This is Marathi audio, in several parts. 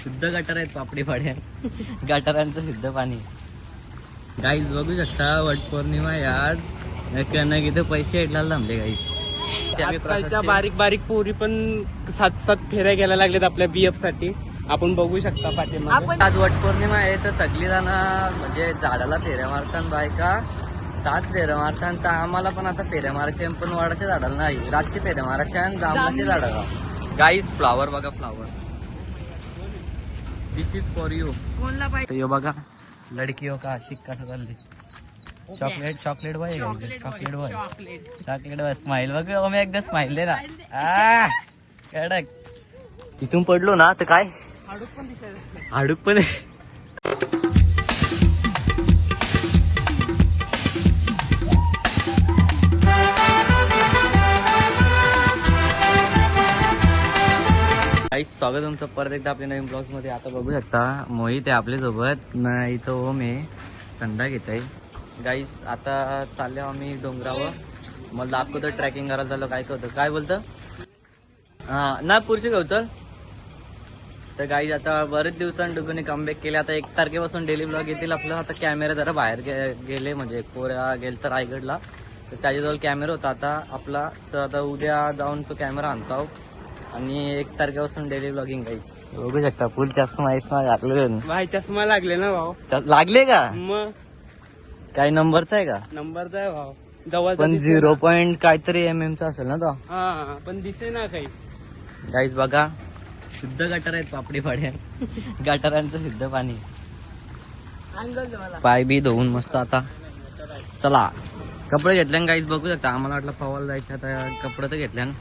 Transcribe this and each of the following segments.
शुद्ध गटार आहेत पापडी पाड्या गटारांचं शुद्ध पाणी. गाईज बघू शकता वटपौर्णिमा आज नक्की इथे पैसे भेटला थांबले गाईज. आजकालच्या बारीक बारीक पोरी पण 7-7 फेऱ्या घ्यायला लागलेत आपल्या BF साठी. आपण बघू शकता पाठीमागे. आज वटपौर्णिमा आहे तर सगळी जण म्हणजे झाडाला फेऱ्या मारतात बायका 7 फेऱ्या मारतात. तर आम्हाला पण आता फेऱ्या मारायचे पण वडाच्या झाडाला नाही रातची फेऱ्या मारायच्या आणि जांभळाच्या झाडाला. गाईज फ्लावर बघा flower. This is for you. कोणला पाहिजे यो बघा लडकी हो का शिक्का चालली. Chocolate chocolate boy chocolate boy chocolate boy smile बघ मी एकदा स्माइल दे ना. कडक इथून पडलो ना तर काय हाडूक पण दिसायला. हाडूक पण काही स्वागत तुमचं परत एकदा आपल्या नवीन ब्लॉग्स मध्ये. आता बघू शकता मोहित आहे आपल्या सोबत ना इथं ओम आहे थंडा घेत आहे. गाईस आता चाललो आम्ही डोंगरावर. मला दाखवतो ट्रॅकिंग करायला चाललो. काय करतो काय बोलतं हा ना पुरुष गवतं. तर गाईज आता बरेच दिवसांनी डुगूने कमबॅक केले. आता 1 तारखेपासून डेली ब्लॉग येतील आपलं. आता कॅमेरा जरा बाहेर गेले म्हणजे कोऱ्या गेल तर रायगडला तर त्याच्याजवळ कॅमेरा होता आता आपला. तर आता उद्या जाऊन तो कॅमेरा आणतो आणि 1 तारखेपासून डेली ब्लॉगिंग गाईज. बघू शकता फुल चष्मा इस्मा घातले. भाई चष्मा लागले ना भाऊ. लागले का मग काय नंबरचा आहे का नंबरचा आहे भाऊ. जवळ पण 0 पॉईंट काहीतरी MM चा असेल ना तो. हा पण दिसे ना काही. गाईज बघा शुद्ध गटार आहेत पापडी पाड्या गटारांचं शुद्ध पाणी. पाय बी धुवून मस्त. आता चला कपडे घेतल्यान गाईज बघू शकता. आम्हाला वाटलं पवायला जायचं आता कपडे तर घेतल्यान.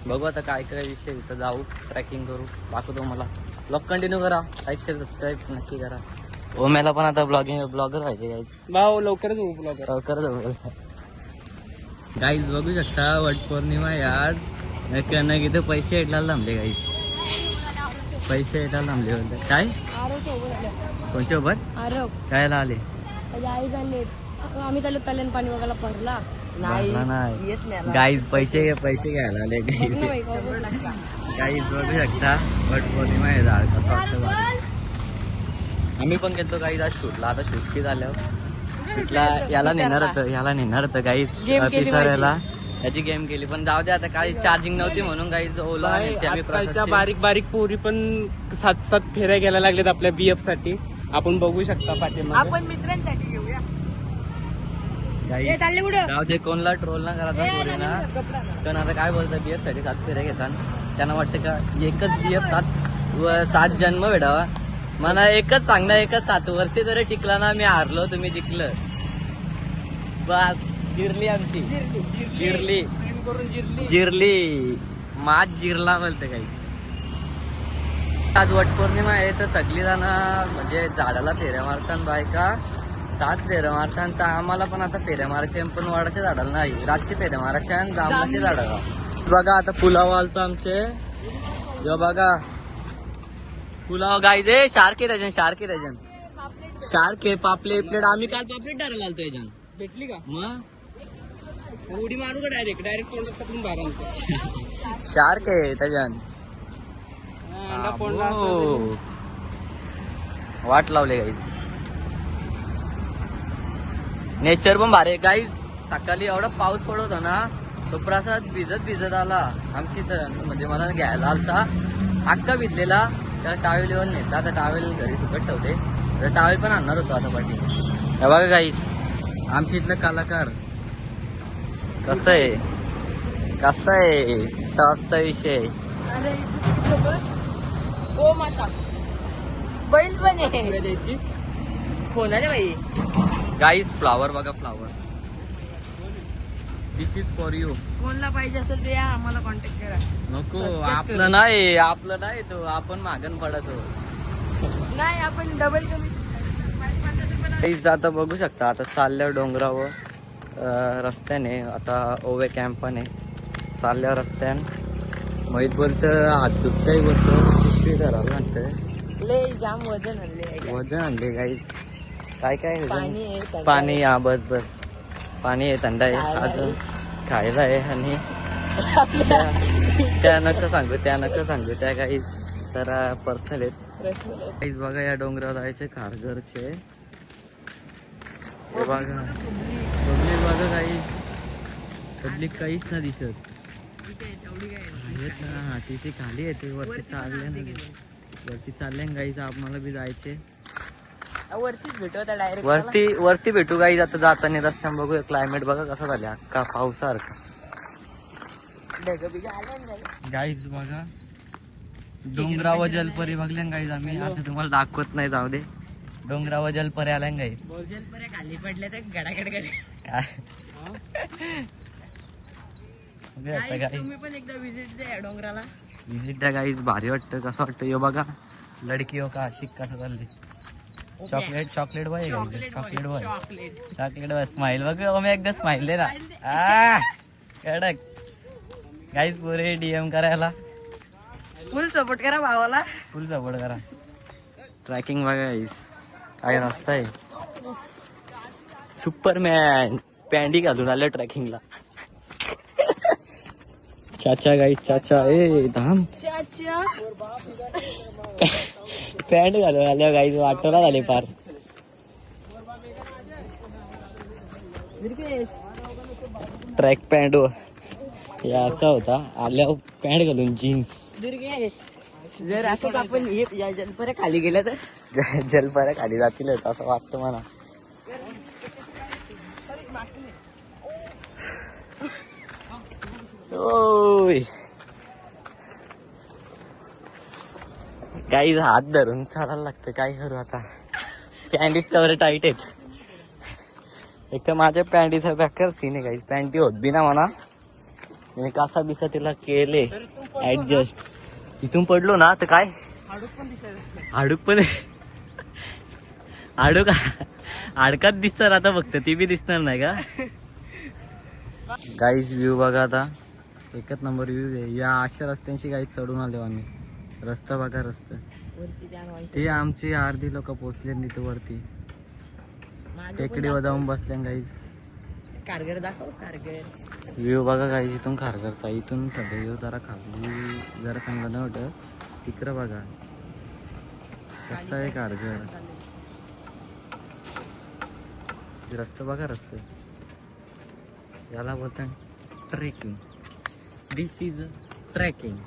बघू आता काय काय विषय इथं जाऊ ट्रॅकिंग करू दाखवतो मला. ब्लॉग कंटिन्यू करा लाईक शेअर सबस्क्राईब नक्की करा. ओम्याला पण आता ब्लॉगर व्हायचे गाईज. भाऊ लवकरच होऊ ब्लॉग. लवकरच गाईज बघू शकता वटपौर्णिमा आज नक्की इथे पैसे भेटला थांबले गाईज. पैसे भेटायला थांबले होते काय कोणच्या सोबत आरव कायला आले. आई झाले आम्ही चालू तल्यान पाणी बघायला भरला नाही गाईज पैसे घ्यायला आले गाईज. गाईज बघू शकता वटपौर्णिमा आहे झाड कसं वाटतं. आम्ही पण घेतो गाईज आज शूटला. आता शूटची झाल्यावर शूटला याला नेणार होतं गाईज पिसाऱ्याला. त्याची गेम केली पण जाऊ दे आता काही चार्जिंग नव्हती म्हणून गाईज ओला. आजकालच्या बारीक बारीक पोरी पण 7-7 फेऱ्या घ्यायला लागलेत आपल्या BF साठी. आपण बघू शकता पाठीमागे. आपण मित्रांसाठी घेऊया. जाऊ दे कोणला ट्रोल ना करा पोरीना. पण आता काय बोलतं BF साठी 7 फेऱ्या घेतात. त्यांना वाटतं का एकच BF 7 जन्म भेटावा. मला एकच सांगणार एकच 7 वर्षे जरी टिकला ना मी हारलो तुम्ही जिंकलं बस. जिरली आमची जिरली माझ जिरला बोलते काही. आज वटपौर्णिमा आहे तर सगळी जण म्हणजे झाडाला फेऱ्या मारतात बायका 7 फेऱ्या मारतात. तर आम्हाला पण आता फेऱ्या मारायचे पण वडाच्या झाडाला नाही रातची फेऱ्या मारायच्या आणि जांभळाच्या झाडाला. बघा आता पुलाव आलतो आमचे. जो बघा पुलाव गाईज आहे. शार्क आहे पापलेट प्लेट. आम्ही काल पापलेट डायरेक्ट आलतो याच्यान. भेटली का मग उडी मारू का डायरेक्ट तोंडात पकडून बाहेर. शार्क आहे त्याच्यान. वाट लावले गाईज. नेचर पण भारी गाईज. सकाळी एवढा पाऊस पडत होता ना तो प्रसाद भिजत आला आमची तर म्हणजे मला घ्यायला आलता अक्का भिजलेला. त्याला टावेल येऊन नेता. आता टावेल घरी सुकट ठेवले तर टावेल पण आणणार होतो आता पाठी. हे बघा गाईज आमच्या इथलं कलाकार कसं आहे टॉपचा विषय. ओ माता बैल पण आहे कोणाला बाई. गाईज फ्लावर बघा flower. This is for you. कोणला पाहिजे असेल ते या आम्हाला कॉन्टॅक्ट करा. नको आपलं नाही तो आपण मागण पडायचो नाही आपण डबल कमी. आता बघू शकता आता चालल्यावर डोंगरावर रस्त्याने आता ओवे कॅम्प पण आहे. चालल्यावर रस्त्याने मोहित बोलतं हात दुखतंय बोलतो पिशवी धरावं लागतं. लय जाम वजन आणले गाई. काय पाणी पाणी हा बस पाणी आहे थंड आहे अजून खायला आहे. आणि त्या नका सांगू त्या काहीच तर पर्सनल आहेत. गाईज बघा या डोंगरावर जायचे खारघरचे. हे बघा पब्लिक बघा काही पब्लिक काहीच ना दिसत आहेत ना. तिथे खाली येते वरती चालले ना वरती चालले गाईज. आम्हाला बी जायचे वरती भेटू गाईज. आता जाताना रस्त्याने बघू क्लायमेट बघा कसं झालं अख्खा पावसासारखं. गाईज बघा डोंगरावर जलपरी बघल्या गाईज. आम्ही आता तुम्हाला दाखवत नाही जाऊ दे. डोंगरावर जलपरी आल्या गाईज. खाली पडल्या तर गडागड काय तुम्ही पण एकदा विजिट द्या डोंगराला. विजिट द्या गाईज. भारी वाटतं. कसं वाटतं यो बघा लडकी हो का शिक कसं चालली. Chocolate boy chocolate boy smile बघ मी एकदा स्माइल दे ना. कडक गाईज पुरे डीएम करायला फुल सपोर्ट करा भावाला. फुल सपोर्ट करा. ट्रॅकिंग बघा गाईज काय रस्ता आहे. सुपरमॅन पॅन्डी घालून आलं ट्रॅकिंगला. चाचा गाईज चाचा ए धाम पॅन्ट घालून आल्या गाईज. वाटोला झाले पार. ट्रॅक पॅन्ट याचा होता आल्यावर पॅन्ट घालून जीन्स. जर असंच आपण या जलपऱ्या खाली गेल्या तर जलपऱ्या खाली जातील असं वाटतं मला. ओय काही हात धरून चालायला लागतं. काय करू आता. पॅन्टी तर टाईट आहेत. एक तर माझ्या पॅन्टीचा बॅकर सीन आहे काही. पॅन्टी होत बी ना म्हणा. मी कसा बिसा तिला केले ऍडजस्ट. इथून पडलो ना तर काय हाडूक पण हाडकात दिसणार आता फक्त. ती बी दिसणार नाही का. गाईज व्ह्यू बघा आता एकच नंबर व्ह्यू आहे. या अशा रस्त्यांशी गाईज चढून आलो आम्ही. रस्ता बघा रस्ता. ते आमची अर्धी लोक पोचले तिथे वरती टेकडीवर जाऊन बसल्या गाईज. कारगर दाखव कारगर. व्ह्यू बघा गाईज इथून खारघरचा. इथून सध्या व्ह्यू जरा खाली जरा चांगलं नव्हतं. तिकडं बघा कसं आहे खारघर. रस्ता बघा रस्ते. याला बोलतात ट्रेकिंग. This is trekking.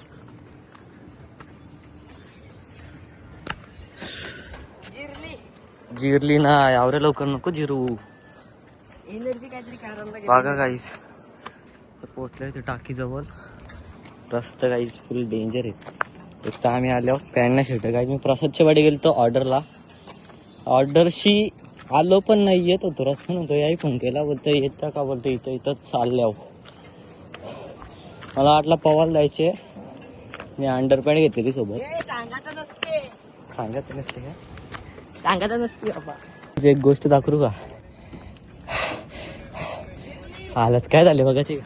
जिरली ना एवढ्या लवकर नको जिरू. एनर्जी काहीतरी कारण बघा गाईस पोहोचलोय ते टाकी जवळ. रस्ता गाईस फुल डेंजर आहे. एक तर आम्ही आल्यावर पॅन्ट शर्ट गाईस. मी प्रसादच्या वाडी गेलो ऑर्डरला. ऑर्डरशी आलो पण नाही येत होतो. रस्ता नव्हतो. याही फोन केला बोलतो येतं का बोलतो इथं इथंच चालल्यावर. मला वाटलं पवाल जायचे. मी अंडरपॅन्ट घेतलेली सोबत. सांगायचं नसते का. सांगायचं नसते बाबा. एक गोष्ट दाखवू का. हालत काय झाली बघाची.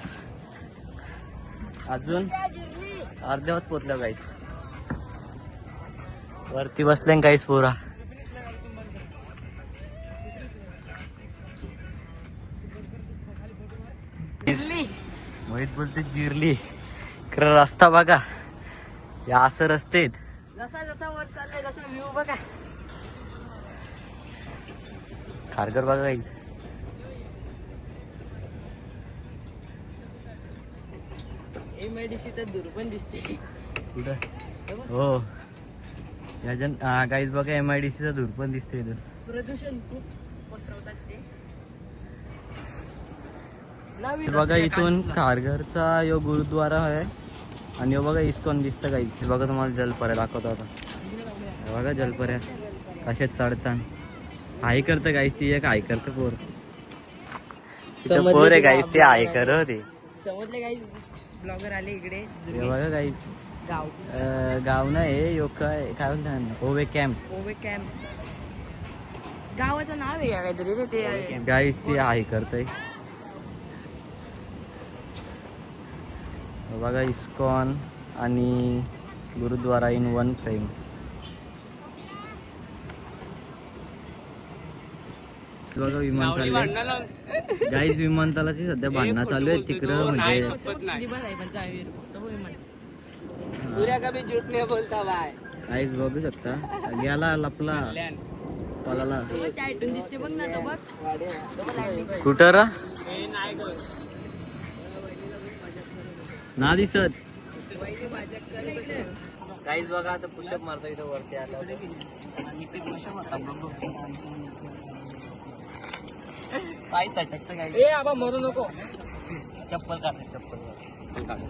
अजून अर्ध्यावत पोचल्या गाईच. वरती बसल्या गाईच पोरा. मोहित बोलते जिरली. खरं रस्ता बघा या असं रस्ते आहेत. जसा जसा वर चाललाय जसा व्ह्यू बघा. खारघर बघा गाईच. एमआयडीसी तर दूर पण दिसते. कुठं हो याजन गाईज बघा एमआयडीसी चा धूर पण दिसते इथं. प्रदूषण खूप पसरवतात ते. बघा इथून खारघरचा यो गुरुद्वारा आहे. आणि बघा इस्कॉन दिसतं गाईज. बघा तुम्हाला जलपऱ्या दाखवतो आता. बघा जलपऱ्या कशात चढतात. हाय करतं गाईज. ती एक हाय करतं पोर. पोर आहे गाईज. ते हाय कर होते. समजले गाईज. ब्लॉगर आले इकडे. बघा गाईज गाव गाव नाही यो काय म्हणतात ओवे कॅम्प. ओवे कॅम्प गावाचं नाव आहे काहीतरी रे ते. गाईज ती हाय करतय. बघा इस्कॉन आणि गुरुद्वारा इन वन फ्रेम. बघा विमान चाललंय गाईज. विमानतळाची सध्या भांडणं चालू आहे तिकडं. म्हणजे आईस बघू शकता गेला लपला पलाला दिसते बघ ना तो बघ. कुठं रा ना दिसत काहीच बघा आता पुशअप मारतो इथं वरती आलं पाय सटकतं काही ए आबा मरू नको. चप्पल काढ चप्पल काढ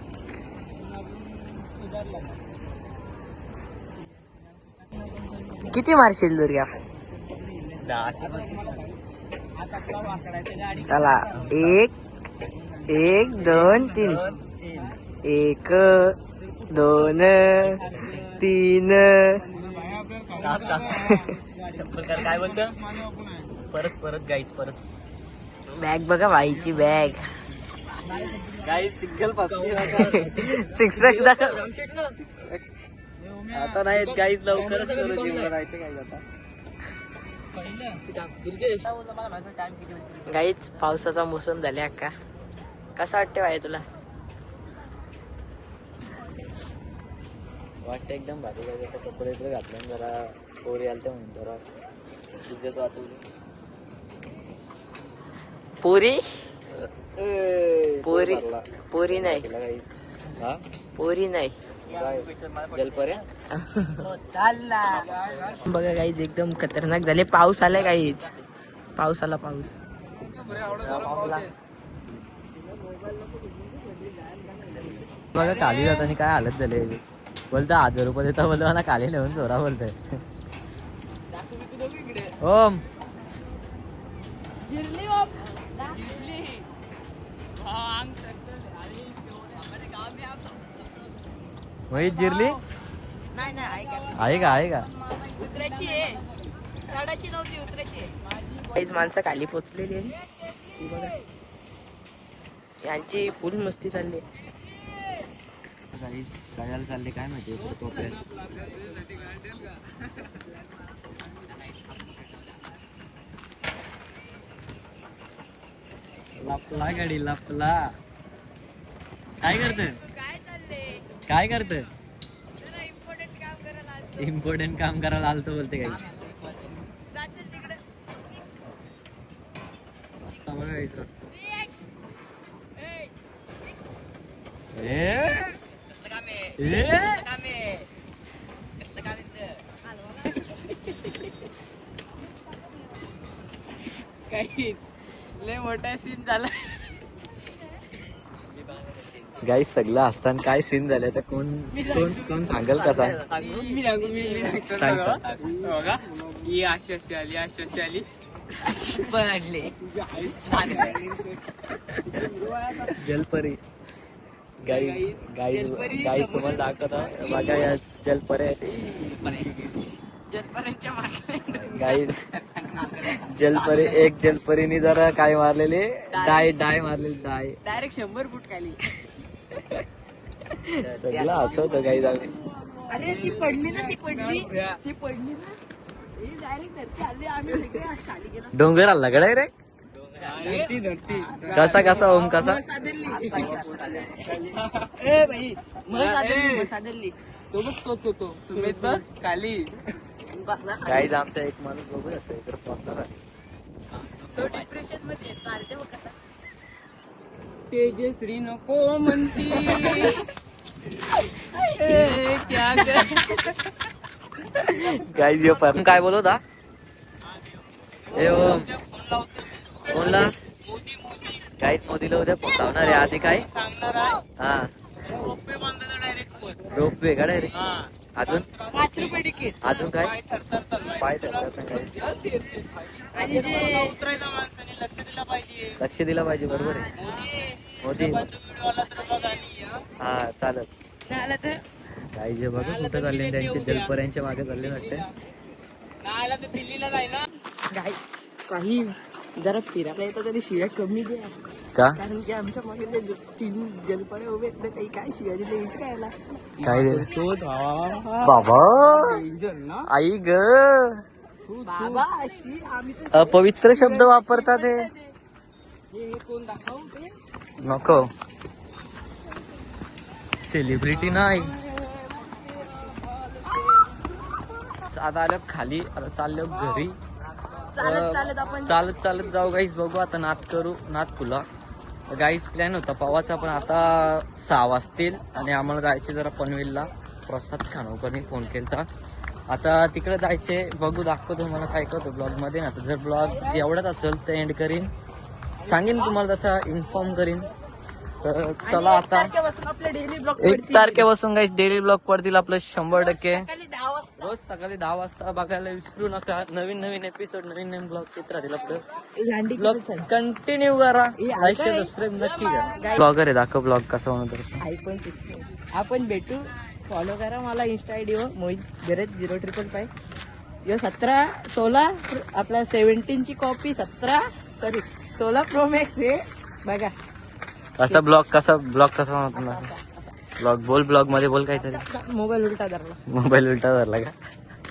किती मारशील दुर्गा? 10चे चला 1 1 2 3 1 2 3 चप्पल काढ काय बोलतं परत परत गाईस परत बॅग बघा बाईची बॅग. गाईस सिंगल पास सिक्स पॅक दाखव. आता नाही गाईस लवकरच करू जिमला जायचं काय आता गाईच पावसाचा मोसम झाला अक्का. कसा वाटते बाई तुला? वाटतं एकदम भारी काय कपडे इकडे घातले जरा पोरी आलते म्हणून जरा इज्जत वाचवली पोरी पोरी पोरी नाही गाईस हा पोरी नाही जलपर्या बघा गाईज एकदम खतरनाक झाले. पाऊस आलाय गाईज. पाऊस आला पाऊस. बघा काली जाताना काय हालत झाले बोलता 1000 रुपये देता बोलतो मला काली नेऊन चोरा बोलतोय ओम मोहित जिरली आहे का गाईज माणसं खाली पोचलेली आहे. ती बघा. यांची फुल मस्ती चालली आहे. गाईस काय चालले काय माहिती कोपऱ्यात लपला गाडी लपला काय करत इम्पॉर्टंट काम करायला आलतो बोलते काही रस्ता बघा गाईस रस्ता लय मोठा सीन झाला. गाईस सगळं असताना काय सीन झालं तर कोण कोण कोण सांगेल कसा मी सांगू बघा ही अशी अशी आली अशी अशी आली पण आणले जलपरी गाईस गाईस तुम्हाला दाखवता बघा या जलपरी जलपर्यंतच्या मागे गाईस जलपरी एक जलपरीने जरा काय मारलेले डाय मारलेली डाय डायरेक्ट 100 फूट खाली. सगळं असं होतं गाईस आम्ही अरे ती पडली ना डायरेक्ट धरती आली. आम्ही सगळे खाली गेलो. डोंगर आला गडाय रे कसा ओम कसा ए भाई मसादली तो बघ तो सुमेध बघ खाली गाईस आमचा एक माणूस बघू शकतो इकडे पोहोचला तो डिप्रेशन मध्ये चालते बघ कसा. तेजश्री नको म्हणती क्या गाईस यो पर काय बोलवता ए ओम कोणला गाईस मोदीला उद्या लावणार आहे आधी काय सांगणार आहे हा रोपवे बांधायचा डायरेक्ट रोपवे का डायरेक्ट अजून 5 रुपये तिकीट. अजून काय थरथर पाय धरतात काय आणि जे उतरायचा माणसाने लक्ष दिलं पाहिजे. लक्ष दिलं पाहिजे बरोबर आहे मोदी व्हिडिओ आला तर बघ आणि हा चालत नाही आला तर काही जे बघा कुठं चालले त्यांचे जलपर्यांच्या मागे चालले वाटते नाही आला तर दिल्लीला जाय ना. काही जरा फिरायला येतं तरी शिव्या कमी द्या. का कारण की आमच्या मागे ते 3 जलपरे उभे आहेत ना, काही काय शिव्या दिले विचारायला. काय रे तो धावा बाबा डेंजर ना. आई ग बाबा अशी आम्ही तर अपवित्र शब्द वापरतात हे हे कोण दाखव ते नको सेलिब्रिटी नाही गाईज आता आलो खाली, आता चाललो घरी. चालत चालत जाऊ गाईज. बघू आता नाद करू, नाद फुला. गाईज प्लॅन होता पवाचा, पण आता 6 वाजतील आणि आम्हाला जायचे जरा पनवेलला. प्रसाद खानोकरनी फोन केलता. आता तिकडे जायचे, बघू दाखवतो मला काय करतो ब्लॉग मध्ये ना. जर ब्लॉग एवढाच असेल तर एंड करीन, सांगेन तुम्हाला तसा इन्फॉर्म करीन. तर चला आता आपले डेली ब्लॉग 1 तारखेपासून काही डेली ब्लॉग पडतील आपलं 100%. रोज सकाळी 10 वाजता बघायला विसरू नका. नवीन एपिसोड, नवीन ब्लॉग येत राहतील आपलं. ब्लॉग कंटिन्यू करा, लाईक शेअर सबस्क्राईब नक्की करा. ब्लॉगर आहे, दाखव ब्लॉग कसा बनवतो. आपण भेटू. फॉलो करा मला इंस्टा आयडी वर मोहित गरज 055. यो 16 आपला 17 ची कॉपी 16 प्रो मॅक्स आहे बघा. कसा ब्लॉग कसा बनवतो ब्लॉग ब्लॉग मध्ये बोल काहीतरी. मोबाईल उलटा धरला. मोबाईल उलटा धरला का?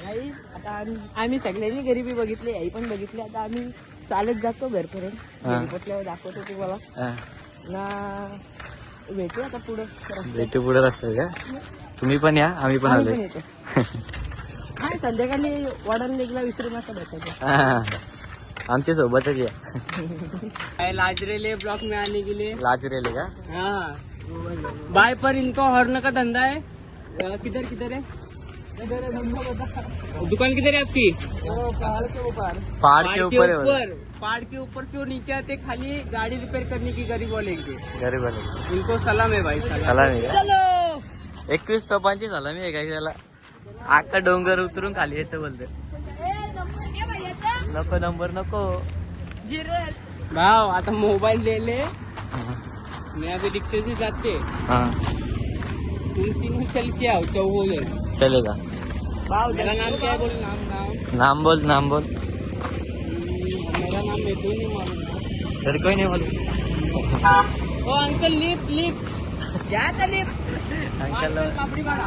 नाही, आता आम्ही सगळ्यांनी गरिबी बघितली, आई पण बघितली. आता आम्ही चालत जातो घरपर्यंत. घरी पोचल्यावर दाखवतो तुम्हाला हा. ना. भेटू आता पुढे. भेटू पुढे रस्त्यात का? तुम्ही पण या, आम्ही पण आलोय. येतो. हा, संध्याकाळी वडाला लेगला विसरू नका भेटायचं. हा. आमच्या सोबतच या. लाजरेले ब्लॉक में आने के लिए. लाज रेले का? हाँ, बाय पर इनको हॉर्न का धंधा है. किधर किधर है दुकान, किधर है आपकी? पहाड़ के ऊपर. पहाड़ के ऊपर है बोला. पहाड़ के ऊपर जो नीचे आते खाली गाड़ी रिपेयर करने की गरीब वाले के. गरीब वाले. इनको सलाम है भाई, सलाम. झाला नाही का? चलो 21 तोफांची झाला मी काय त्याला. आका डोंगर उतरून खाली येतं बोलते. नको नंबर नको. भाव आता मोबाइल ले ले. मैं अभी रिक्शे से जाते, हाँ तुम तीनों चल के आओ. चौबोले चलेगा. मेरा नाम क्या है बोल. नाम नाम बोल, नाम बोल. मेरा नाम मैं तो नहीं मालूम. तर कोई नाही बोल. ओ अंकल लिफ्ट लिफ्ट. क्या तली अंकल पापड़ी वाला.